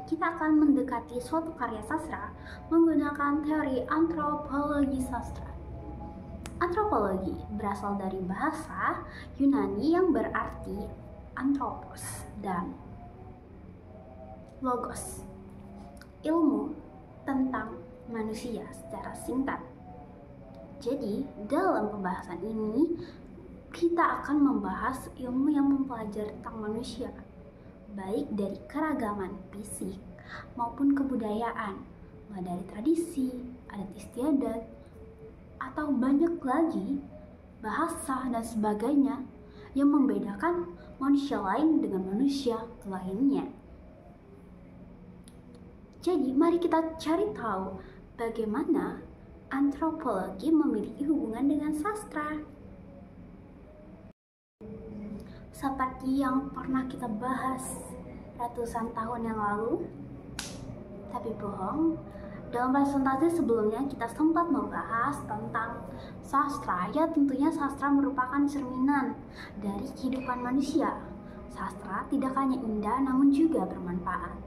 kita akan mendekati suatu karya sastra menggunakan teori antropologi sastra. Antropologi berasal dari bahasa Yunani yang berarti anthropos dan logos, ilmu tentang manusia secara singkat. Jadi, dalam pembahasan ini kita akan membahas ilmu yang mempelajari tentang manusia, baik dari keragaman fisik maupun kebudayaan, mulai dari tradisi, adat istiadat, atau banyak lagi bahasa dan sebagainya yang membedakan manusia lain dengan manusia lainnya. Jadi, mari kita cari tahu bagaimana antropologi memiliki hubungan dengan sastra. Seperti yang pernah kita bahas ratusan tahun yang lalu, tapi bohong. Dalam presentasi sebelumnya kita sempat membahas tentang sastra. Ya, tentunya sastra merupakan cerminan dari kehidupan manusia. Sastra tidak hanya indah namun juga bermanfaat.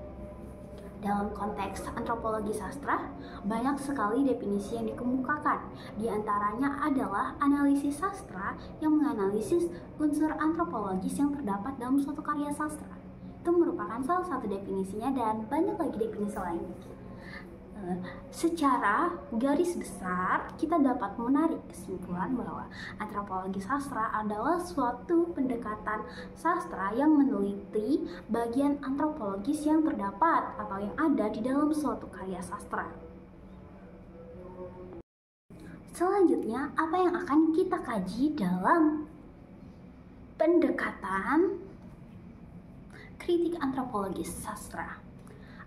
Dalam konteks antropologi sastra, banyak sekali definisi yang dikemukakan. Di antaranya adalah analisis sastra yang menganalisis unsur antropologis yang terdapat dalam suatu karya sastra. Itu merupakan salah satu definisinya dan banyak lagi definisi lainnya. Secara garis besar, kita dapat menarik kesimpulan bahwa antropologi sastra adalah suatu pendekatan sastra yang meneliti bagian antropologis yang terdapat atau yang ada di dalam suatu karya sastra. Selanjutnya, apa yang akan kita kaji dalam pendekatan kritik antropologis sastra?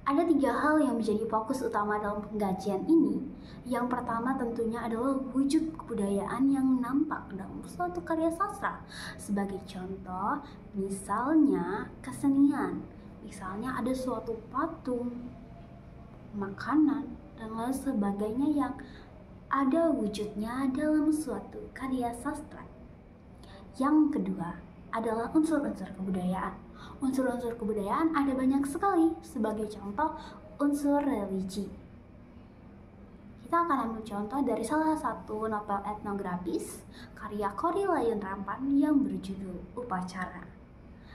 Ada 3 hal yang menjadi fokus utama dalam pengkajian ini. Yang pertama tentunya adalah wujud kebudayaan yang nampak dalam suatu karya sastra. Sebagai contoh, misalnya kesenian. Misalnya ada suatu patung, makanan, dan lain sebagainya yang ada wujudnya dalam suatu karya sastra. Yang kedua adalah unsur-unsur kebudayaan. Unsur-unsur kebudayaan ada banyak sekali, sebagai contoh unsur religi. Kita akan ambil contoh dari salah satu novel etnografis karya Korrie Layun Rampan yang berjudul Upacara.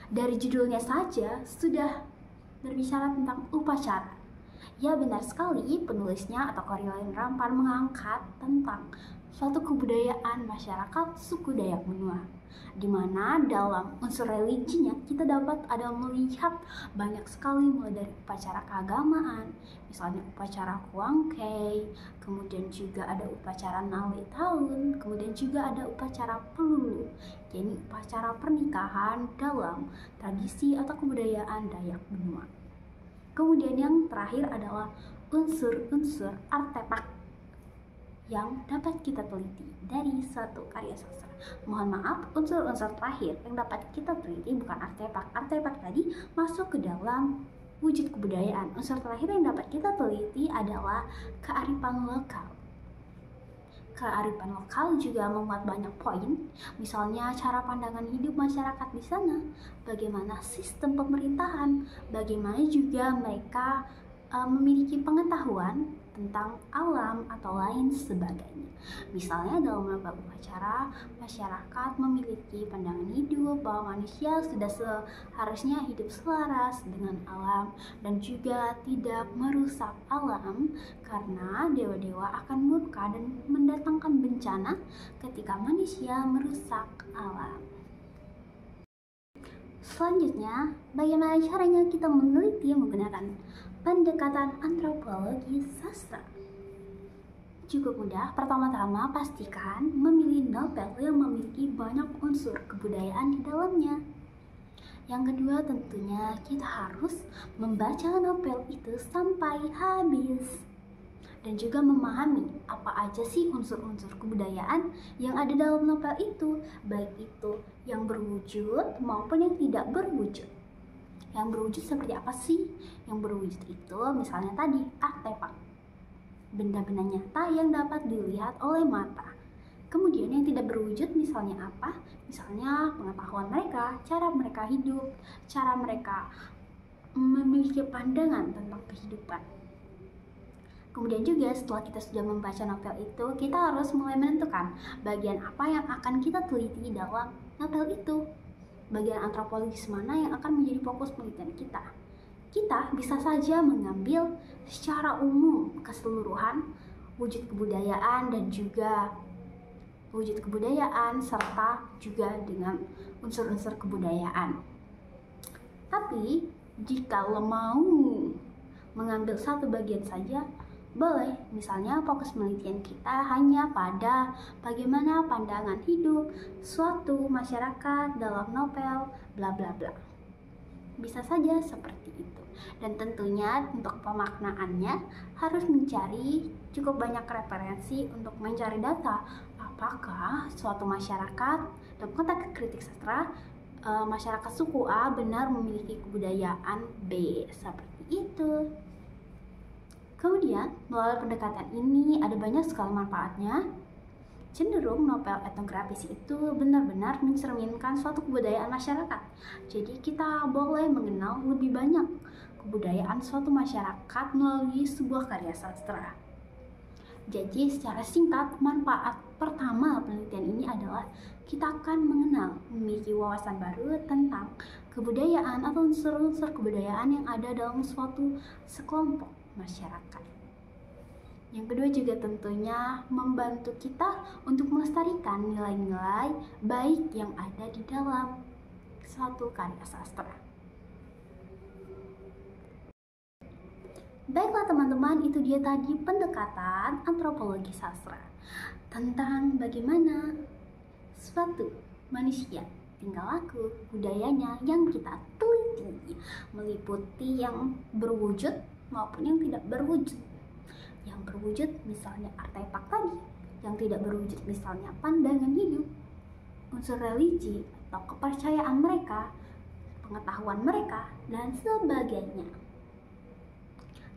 Dari judulnya saja sudah berbicara tentang upacara. Ya, benar sekali, penulisnya atau Korrie Layun Rampan mengangkat tentang suatu kebudayaan masyarakat suku Dayak Benua, di mana dalam unsur religinya kita dapat ada melihat banyak sekali, mulai dari upacara keagamaan, misalnya upacara Kuangkei, kemudian juga ada upacara Nawi Tahun, kemudian juga ada upacara Pelulu, jadi upacara pernikahan dalam tradisi atau kebudayaan Dayak Benua. Kemudian yang terakhir adalah unsur-unsur artefak yang dapat kita teliti dari suatu karya sastra. Mohon maaf, unsur-unsur terakhir yang dapat kita teliti bukan artefak. Artefak tadi masuk ke dalam wujud kebudayaan. Unsur terakhir yang dapat kita teliti adalah kearifan lokal. Kearifan lokal juga memuat banyak poin, misalnya cara pandangan hidup masyarakat di sana, bagaimana sistem pemerintahan, bagaimana juga mereka memiliki pengetahuan tentang alam atau lain sebagainya. Misalnya dalam beberapa upacara, masyarakat memiliki pandangan hidup bahwa manusia sudah seharusnya hidup selaras dengan alam dan juga tidak merusak alam, karena dewa-dewa akan murka dan mendatangkan bencana ketika manusia merusak alam. Selanjutnya, bagaimana caranya kita meneliti menggunakan pendekatan antropologi sastra? Cukup mudah. Pertama-tama, pastikan memilih novel yang memiliki banyak unsur kebudayaan di dalamnya. Yang kedua, tentunya kita harus membaca novel itu sampai habis dan juga memahami apa aja sih unsur-unsur kebudayaan yang ada dalam novel itu, baik itu yang berwujud maupun yang tidak berwujud. Yang berwujud seperti apa sih? Yang berwujud itu misalnya tadi artefak, benda-benda nyata yang dapat dilihat oleh mata. Kemudian yang tidak berwujud misalnya apa? Misalnya pengetahuan mereka, cara mereka hidup, cara mereka memiliki pandangan tentang kehidupan. Kemudian juga setelah kita sudah membaca novel itu, kita harus mulai menentukan bagian apa yang akan kita teliti dalam novel itu. Bagian antropologis mana yang akan menjadi fokus penelitian kita. Kita bisa saja mengambil secara umum keseluruhan wujud kebudayaan dan juga wujud kebudayaan serta juga dengan unsur-unsur kebudayaan. Tapi jika mau mengambil satu bagian saja, boleh. Misalnya fokus penelitian kita hanya pada bagaimana pandangan hidup suatu masyarakat dalam novel bla bla bla. Bisa saja seperti itu. Dan tentunya untuk pemaknaannya harus mencari cukup banyak referensi untuk mencari data. Apakah suatu masyarakat dalam konteks kritik sastra, masyarakat suku A benar memiliki kebudayaan B, seperti itu. Kemudian, melalui pendekatan ini ada banyak sekali manfaatnya. Cenderung novel etnografis itu benar-benar mencerminkan suatu kebudayaan masyarakat. Jadi kita boleh mengenal lebih banyak kebudayaan suatu masyarakat melalui sebuah karya sastra. Jadi secara singkat, manfaat pertama penelitian ini adalah kita akan mengenal, memiliki wawasan baru tentang kebudayaan atau unsur-unsur kebudayaan yang ada dalam suatu sekelompok masyarakat. Yang kedua juga tentunya membantu kita untuk melestarikan nilai-nilai baik yang ada di dalam suatu karya sastra. Baiklah teman-teman, itu dia tadi pendekatan antropologi sastra tentang bagaimana suatu manusia tingkah laku, budayanya yang kita teliti, meliputi yang berwujud maupun yang tidak berwujud. Yang berwujud misalnya artefak tadi, yang tidak berwujud misalnya pandangan hidup, unsur religi atau kepercayaan mereka, pengetahuan mereka, dan sebagainya.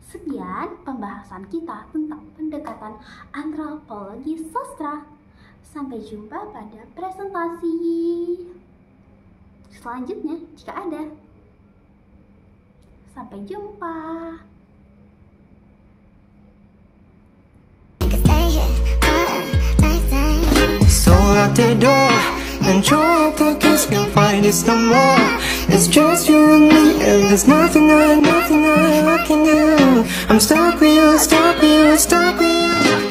Sekian pembahasan kita tentang pendekatan antropologi sastra. Sampai jumpa pada presentasi selanjutnya jika ada. Sampai jumpa. So out the door and your pockets can't find it no more. It's just you and me, and there's nothing I can do. I'm stuck with you, stuck with you, stuck with you.